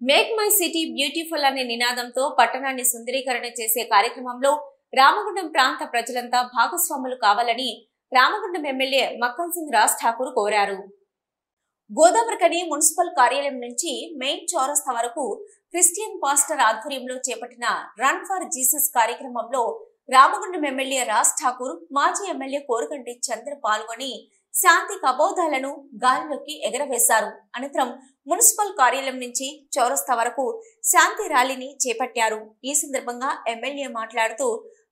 Make my city beautiful అనే నినాదంతో పట్టణాన్ని సుందరీకరణ చేసే కార్యక్రమంలో రామగుండం ప్రాంత ప్రజలంతా భాగస్వాములు కావాలని రామగుండం ఎమ్మెల్యే మక్కన్ సింగ్ రాజ్ ఠాకూర్ కోరారు. గోదావరిఖని మున్సిపల్ కార్యాలయం నుంచి మెయిన్ చౌరస్తా వరకు క్రిస్టియన్ పాస్టర్ ఆధ్వర్యంలో చేపట్టిన రన్ ఫర్ జీసస్ కార్యక్రమంలో రామగుండం ఎమ్మెల్యే రాజ్ ఠాకూర్, మాజీ ఎమ్మెల్యే కోరుగంటి చంద్ర పాల్గొని శాంతి కబోధాలను గాలిలోకి ఎగరవేశారు. అనంతరం మున్సిపల్ కార్యాలయం నుంచి చౌరస్తా వరకు శాంతి ర్యాలీని చేపట్టారు. ఈ సందర్భంగా ఎమ్మెల్యే మాట్లాడుతూ,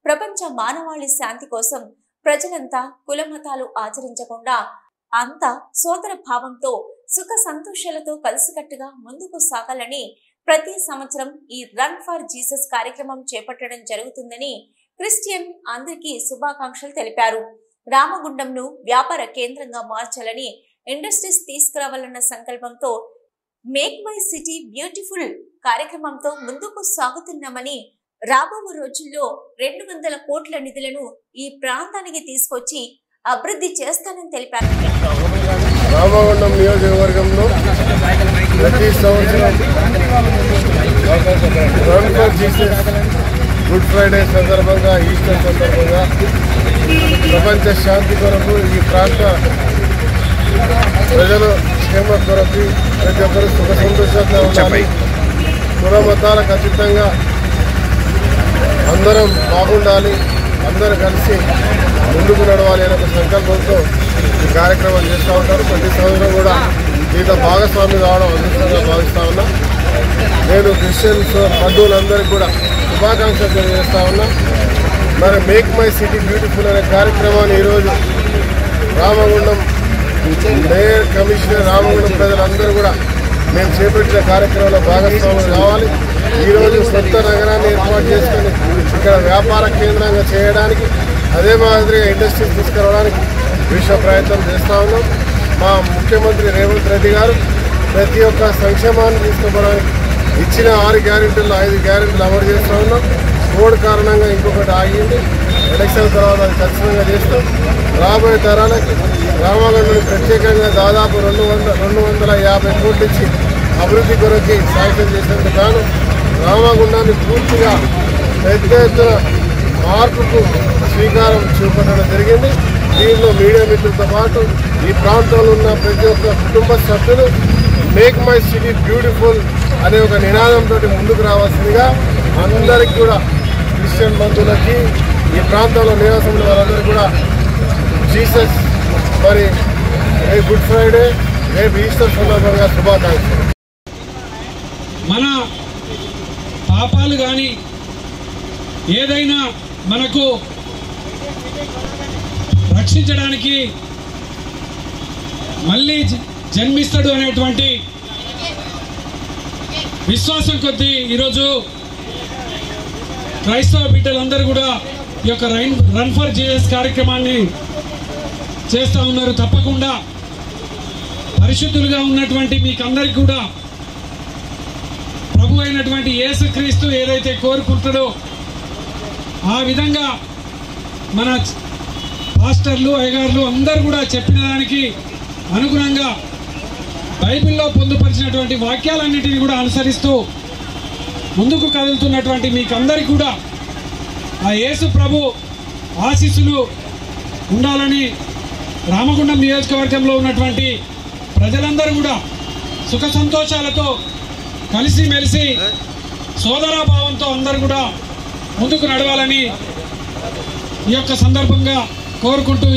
ప్రపంచ మానవాళి శాంతి కోసం ప్రజలంతా కులమతాలు ఆచరించకుండా అంతా సోదర భావంతో సుఖ సంతోషాలతో కలిసికట్టుగా ముందుకు సాగాలని ప్రతి సంవత్సరం ఈ రన్ ఫర్ జీసస్ కార్యక్రమం చేపట్టడం జరుగుతుందని క్రిస్టియన్ అందరికీ శుభాకాంక్షలు తెలిపారు. రామగుండంను వ్యాపార కేంద్రంగా మార్చాలని, ఇండస్ట్రీస్ తీసుకురావాలన్న సంకల్పంతో మేక్ మై సిటీ బ్యూటిఫుల్ కార్యక్రమంతో ముందుకు సాగుతున్నామని, రాబో రోజుల్లో 200 కోట్ల నిధులను ఈ ప్రాంతానికి తీసుకొచ్చి అభివృద్ధి చేస్తానని తెలిపారు. రామగుండం నియోజకవర్గంలో ప్రతి సంవత్సరం run for Jesus, good Friday సందర్భంగా, ఈస్టర్ సందర్భంగా ప్రపంచ శాంతి కొరకు, ఈ ప్రాంత ప్రజలు క్షేమ కొరకు ప్రతి ఒక్కరు సుఖ సంతోషంగా ఉండాలి, కుల మతాలకు అతీతంగా అందరం బాగుండాలి, అందరూ కలిసి ముందుకు నడవాలి అనే సంకల్పంతో ఈ కార్యక్రమాలు చేస్తూ ఉంటారు. ప్రతి సంవత్సరం కూడా దీంట్లో భాగస్వామి కావడం అదృష్టంగా భావిస్తూ ఉన్నా. నేను క్రిస్టియన్స్ బంధువులందరికీ కూడా శుభాకాంక్షలు తెలియజేస్తా ఉన్నా. మరి మేక్ మై సిటీ బ్యూటిఫుల్ అనే కార్యక్రమాన్ని ఈరోజు రామగుండం మేయర్, కమిషనర్, రామగుండం ప్రజలందరూ కూడా మేము చేపట్టిన కార్యక్రమంలో భాగస్వాములు కావాలి. ఈరోజు కొత్త నగరాన్ని ఏర్పాటు చేసుకొని ఇక్కడ వ్యాపార కేంద్రంగా చేయడానికి, అదే మాదిరిగా ఇండస్ట్రీస్ తీసుకురావడానికి విశ్వ ప్రయత్నం చేస్తూ ఉన్నాం. మా ముఖ్యమంత్రి రేవంత్ రెడ్డి గారు ప్రతి ఒక్క సంక్షేమాన్ని తీసుకోవడానికి ఇచ్చిన 6 గ్యారెంటీల్లో 5 గ్యారెంటీలు అమలు చేస్తూ ఉన్నాం. కోడ్ కారణంగా ఇంకొకటి ఆగింది. ఎలక్షన్ తర్వాత అది ఖచ్చితంగా చేస్తాం. రాబోయే తరాలకి రామగుండం ప్రత్యేకంగా దాదాపు 250 కోట్లు ఇచ్చి అభివృద్ధి కొరకు సాయం చేసేందుకు గాను రామగుండాన్ని పూర్తిగా పెద్ద ఎత్తున మార్పుకు శ్రీకారం చూపడం జరిగింది. దీనిలో మీడియా మిత్రులతో పాటు ఈ ప్రాంతంలో ఉన్న ప్రతి ఒక్క కుటుంబ సభ్యులు మేక్ మై సిటీ బ్యూటిఫుల్ అనే ఒక నినాదంతో ముందుకు రావాల్సిందిగా అందరికీ కూడా, క్రిస్టియన్ బంధువులకి, ఈ ప్రాంతంలో నివాసంలో వాళ్ళందరికీ కూడా జీసస్ మరి రేపు గుడ్ ఫ్రైడే, రేపు ఈస్టర్ సందర్భంగా శుభాకాంక్షలు. మన పాపాలు కానీ ఏదైనా మనకు రక్షించడానికి మళ్ళీ జన్మిస్తాడు అనేటువంటి విశ్వాసం కొద్దీ ఈరోజు క్రైస్తవ బిడ్డలందరూ కూడా ఈ యొక్క రన్ ఫర్ జీసస్ కార్యక్రమాన్ని చేస్తూ ఉన్నారు. తప్పకుండా పరిశుద్ధులుగా ఉన్నటువంటి మీకందరికీ కూడా ప్రభు అయినటువంటి యేసుక్రీస్తు ఏదైతే కోరుకుంటాడో ఆ విధంగా మన పాస్టర్లు, అయ్యగారులు అందరూ కూడా చెప్పిన దానికి అనుగుణంగా బైబిల్లో పొందుపరిచినటువంటి వాక్యాలన్నింటినీ కూడా అనుసరిస్తూ ముందుకు కదులుతున్నటువంటి మీకందరికీ కూడా ఆ యేసు ప్రభు ఆశీస్సులు ఉండాలని రామగుండం నియోజకవర్గంలో ఉన్నటువంటి ప్రజలందరూ కూడా సుఖ సంతోషాలతో కలిసిమెలిసి సోదరాభావంతో అందరూ కూడా ముందుకు నడవాలని ఈ యొక్క సందర్భంగా కోరుకుంటూ